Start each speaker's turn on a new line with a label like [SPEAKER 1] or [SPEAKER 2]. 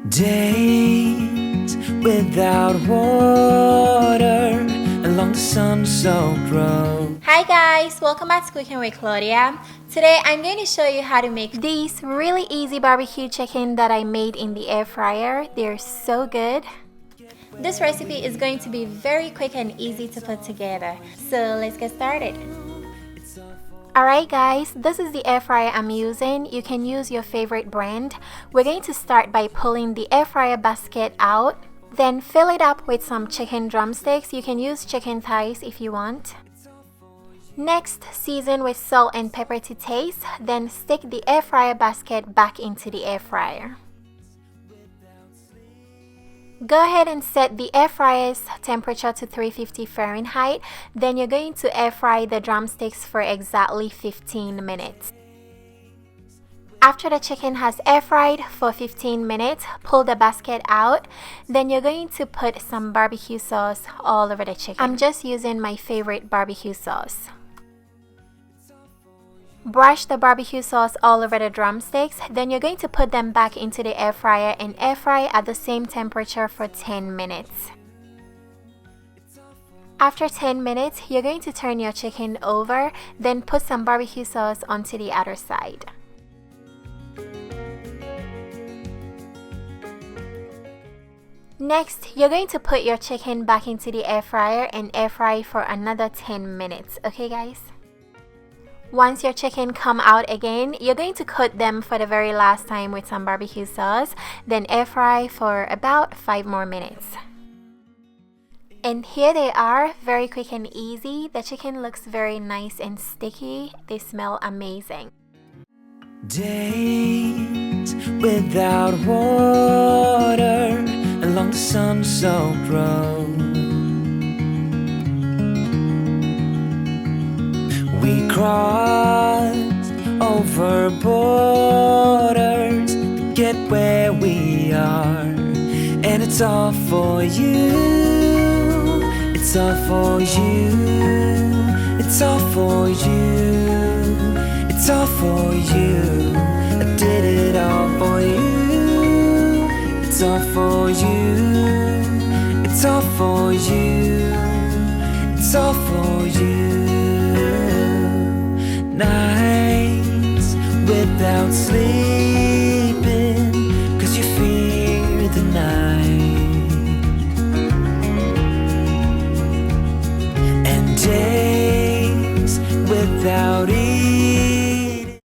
[SPEAKER 1] Days without water along the sun-soaked road.
[SPEAKER 2] Hi guys, welcome back to Cooking with Claudia. Today I'm going to show you how to make these really easy barbecue chicken that I made in the air fryer. They're so good. This recipe is going to be very quick and easy to put together. So let's get started. Alright guys, this is the air fryer I'm using. You can use your favorite brand. We're going to start by pulling the air fryer basket out. Then fill it up with some chicken drumsticks. You can use chicken thighs if you want. Next, season with salt and pepper to taste. Then stick the air fryer basket back into the air fryer. Go ahead and set the air fryer's temperature to 350 Fahrenheit. Then you're going to air fry the drumsticks for exactly 15 minutes. After the chicken has air fried for 15 minutes, pull the basket out. Then you're going to put some barbecue sauce all over the chicken. I'm just using my favorite barbecue sauce. Brush the barbecue sauce all over the drumsticks. Then you're going to put them back into the air fryer and air fry at the same temperature for 10 minutes. After 10 minutes, you're going to turn your chicken over, then put some barbecue sauce onto the other side. Next, you're going to put your chicken back into the air fryer and air fry for another 10 minutes, okay guys? Once your chicken come out again, you're going to coat them for the very last time with some barbecue sauce, then air fry for about 5 more minutes. And here they are, very quick and easy. The chicken looks very nice and sticky. They smell amazing.
[SPEAKER 1] Days without water along the sun-soaked road. We crossed over borders to get where we are, and it's all for you. It's all for you. It's all for you. It's all for you. I did it all for you. It's all for you. It's all for you. It's all for you. Nights without sleep,